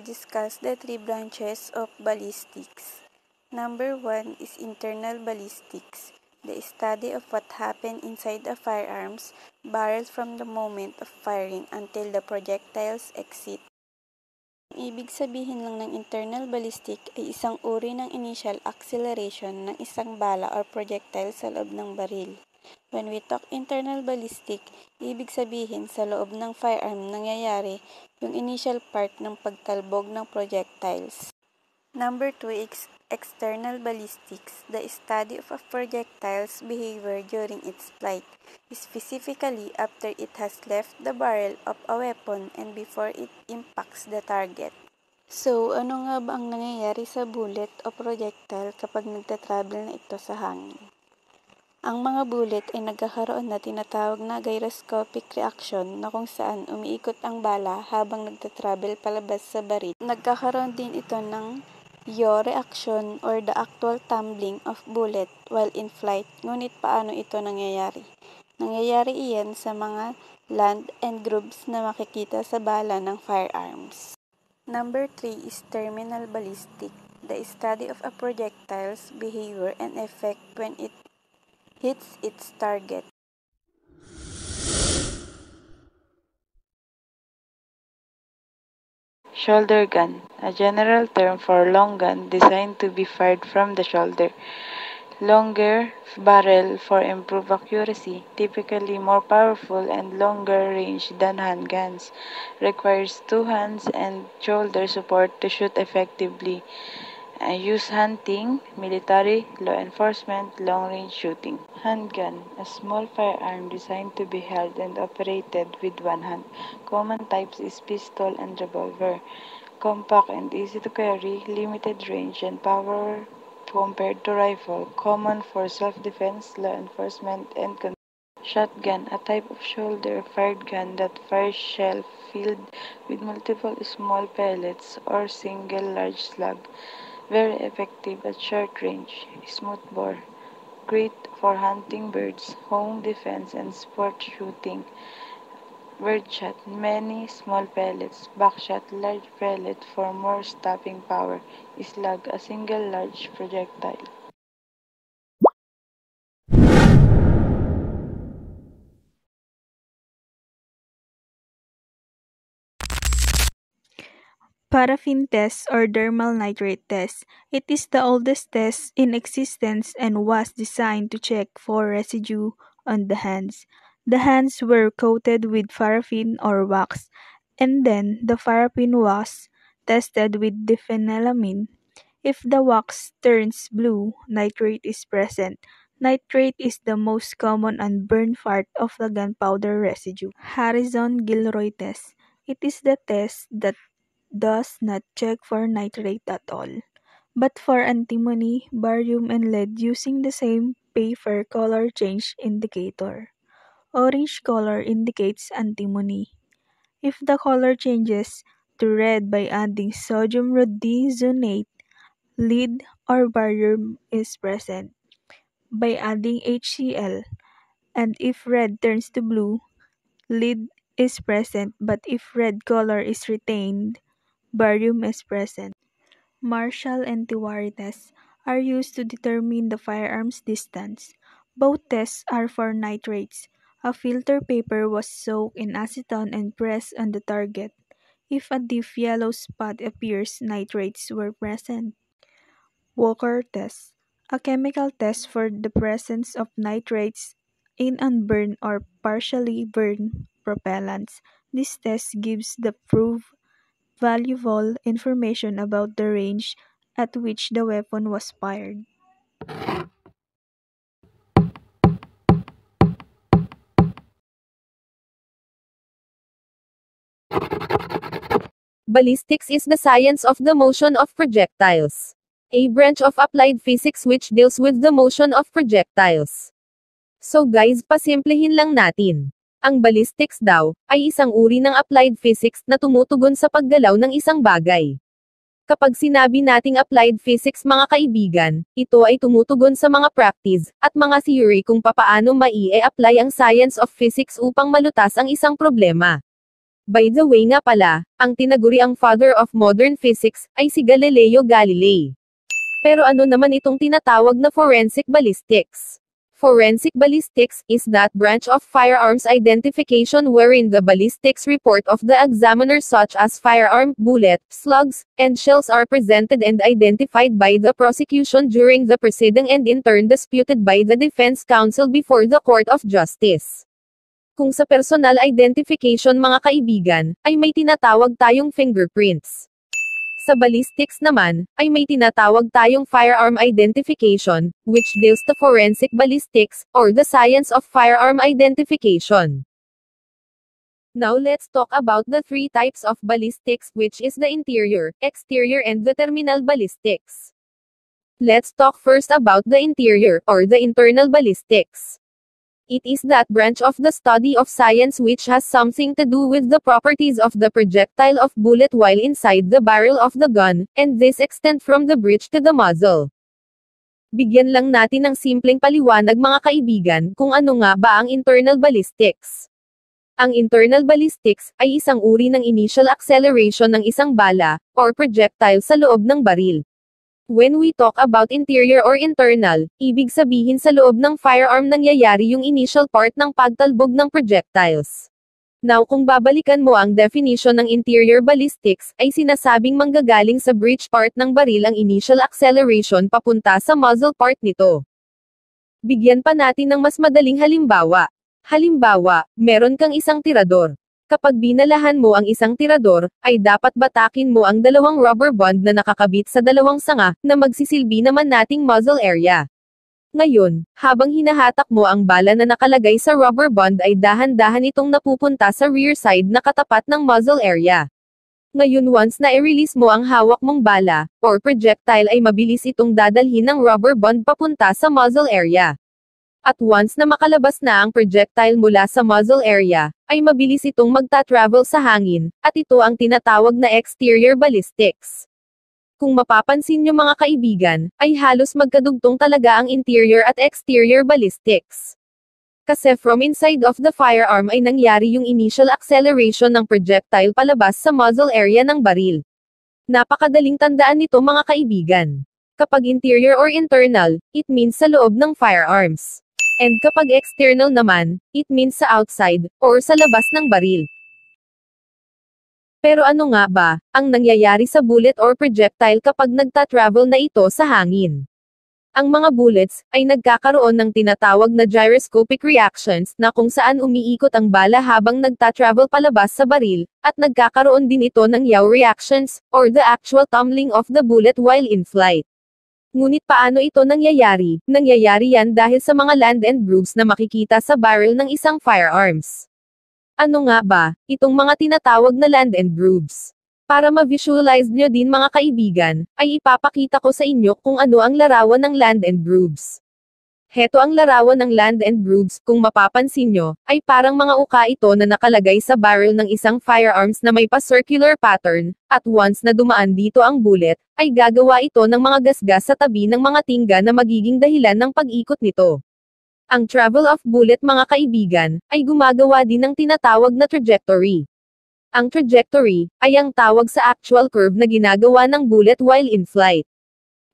discuss the three branches of ballistics. Number 1 is internal ballistics, the study of what happened inside a firearms barrel from the moment of firing until the projectiles exit. Ang ibig sabihin lang ng internal ballistic ay isang uri ng initial acceleration ng isang bala or projectile sa loob ng baril. When we talk internal ballistic, ibig sabihin sa loob ng firearm nangyayari yung initial part ng pagtalbog ng projectiles. Number 2 is external ballistics, the study of a projectile's behavior during its flight, specifically after it has left the barrel of a weapon and before it impacts the target. So, ano nga ba ang nangyayari sa bullet o projectile kapag nagtatravel na ito sa hangin? Ang mga bullet ay nagkakaroon na tinatawag na gyroscopic reaction na kung saan umiikot ang bala habang nagtatravel palabas sa baril. Nagkakaroon din ito ng yaw reaction or the actual tumbling of bullet while in flight. Ngunit paano ito nangyayari? Nangyayari iyan sa mga land and grooves na makikita sa bala ng firearms. Number 3 is terminal ballistic, the study of a projectile's behavior and effect when it hits its target. Shoulder gun, a general term for long gun designed to be fired from the shoulder. Longer barrel for improved accuracy, typically more powerful and longer range than handguns. Requires two hands and shoulder support to shoot effectively. Use hunting, military, law enforcement, long-range shooting. Handgun, a small firearm designed to be held and operated with one hand. Common types is pistol and revolver. Compact and easy to carry, limited range and power compared to rifle. Common for self-defense, law enforcement, and shotgun, a type of shoulder-fired gun that fires shell filled with multiple small pellets or single large slug. Very effective at short range. Smoothbore, great for hunting birds, home defense, and sport shooting. Birdshot, many small pellets. Buckshot, large pellet for more stopping power. Slug, a single large projectile. Paraffin test or dermal nitrate test. It is the oldest test in existence and was designed to check for residue on the hands. The hands were coated with paraffin or wax, and then the paraffin was tested with diphenylamine. If the wax turns blue, nitrate is present. Nitrate is the most common unburned part of the gunpowder residue. Harrison-Gilroy test. It is the test that does not check for nitrate at all, but for antimony, barium, and lead using the same paper color change indicator. Orange color indicates antimony. If the color changes to red by adding sodium rhodizonate, lead or barium is present by adding HCl, and if red turns to blue, lead is present, but if red color is retained, barium is present. Marshall and Tiwari tests are used to determine the firearm's distance. Both tests are for nitrates. A filter paper was soaked in acetone and pressed on the target. If a deep yellow spot appears, nitrates were present. Walker test, a chemical test for the presence of nitrates in unburned or partially burned propellants. This test gives the proof valuable information about the range at which the weapon was fired. Ballistics is the science of the motion of projectiles. A branch of applied physics which deals with the motion of projectiles. So guys, pasimplehin lang natin. Ang ballistics daw, ay isang uri ng applied physics na tumutugon sa paggalaw ng isang bagay. Kapag sinabi nating applied physics mga kaibigan, ito ay tumutugon sa mga practice, at mga theory kung papaano mai-apply ang science of physics upang malutas ang isang problema. By the way nga pala, ang tinaguriang father of modern physics ay si Galileo Galilei. Pero ano naman itong tinatawag na forensic ballistics? Forensic ballistics is that branch of firearms identification wherein the ballistics report of the examiner such as firearm, bullet, slugs, and shells are presented and identified by the prosecution during the proceeding and in turn disputed by the defense counsel before the court of justice. Kung sa personal identification mga kaibigan, ay may tinatawag tayong fingerprints. Sa ballistics naman, ay may tinatawag tayong firearm identification, which deals the forensic ballistics, or the science of firearm identification. Now let's talk about the three types of ballistics, which is the interior, exterior and the terminal ballistics. Let's talk first about the interior, or the internal ballistics. It is that branch of the study of science which has something to do with the properties of the projectile of bullet while inside the barrel of the gun, and this extend from the breech to the muzzle. Bigyan lang natin ng simpleng paliwanag mga kaibigan kung ano nga ba ang internal ballistics. Ang internal ballistics ay isang uri ng initial acceleration ng isang bala, or projectile sa loob ng baril. When we talk about interior or internal, ibig sabihin sa loob ng firearm nangyayari yung initial part ng pagtalbog ng projectiles. Now kung babalikan mo ang definition ng interior ballistics, ay sinasabing manggagaling sa breech part ng baril ang initial acceleration papunta sa muzzle part nito. Bigyan pa natin ng mas madaling halimbawa. Halimbawa, meron kang isang tirador. Kapag binalahan mo ang isang tirador, ay dapat batakin mo ang dalawang rubber band na nakakabit sa dalawang sanga, na magsisilbi naman nating muzzle area. Ngayon, habang hinahatak mo ang bala na nakalagay sa rubber band ay dahan-dahan itong napupunta sa rear side na katapat ng muzzle area. Ngayon once na i-release mo ang hawak mong bala, or projectile ay mabilis itong dadalhin ng rubber band papunta sa muzzle area. At once na makalabas na ang projectile mula sa muzzle area, ay mabilis itong magta-travel sa hangin, at ito ang tinatawag na exterior ballistics. Kung mapapansin nyo mga kaibigan, ay halos magkadugtong talaga ang interior at exterior ballistics. Kasi from inside of the firearm ay nangyari yung initial acceleration ng projectile palabas sa muzzle area ng baril. Napakadaling tandaan nito mga kaibigan. Kapag interior or internal, it means sa loob ng firearms. And kapag external naman, it means sa outside, or sa labas ng baril. Pero ano nga ba, ang nangyayari sa bullet or projectile kapag nagta-travel na ito sa hangin? Ang mga bullets, ay nagkakaroon ng tinatawag na gyroscopic reactions, na kung saan umiikot ang bala habang nagta-travel palabas sa baril, at nagkakaroon din ito ng yaw reactions, or the actual tumbling of the bullet while in flight. Ngunit paano ito nangyayari? Nangyayari yan dahil sa mga land and grooves na makikita sa barrel ng isang firearms. Ano nga ba, itong mga tinatawag na land and grooves? Para ma-visualize nyo din mga kaibigan, ay ipapakita ko sa inyo kung ano ang larawan ng land and grooves. Heto ang larawan ng land and grooves, kung mapapansin nyo, ay parang mga uka ito na nakalagay sa barrel ng isang firearms na may pa-circular pattern, at once na dumaan dito ang bullet, ay gagawa ito ng mga gasgas sa tabi ng mga tingga na magiging dahilan ng pag-ikot nito. Ang travel of bullet mga kaibigan, ay gumagawa din ng tinatawag na trajectory. Ang trajectory, ay ang tawag sa actual curve na ginagawa ng bullet while in flight.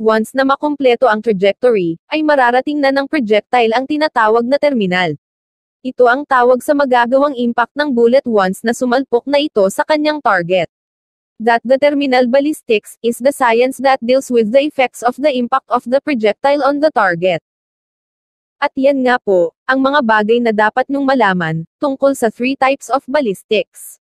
Once na makumpleto ang trajectory, ay mararating na ng projectile ang tinatawag na terminal. Ito ang tawag sa magagawang impact ng bullet once na sumalpok na ito sa kanyang target. That the terminal ballistics is the science that deals with the effects of the impact of the projectile on the target. At yan nga po, ang mga bagay na dapat nyong malaman, tungkol sa 3 types of ballistics.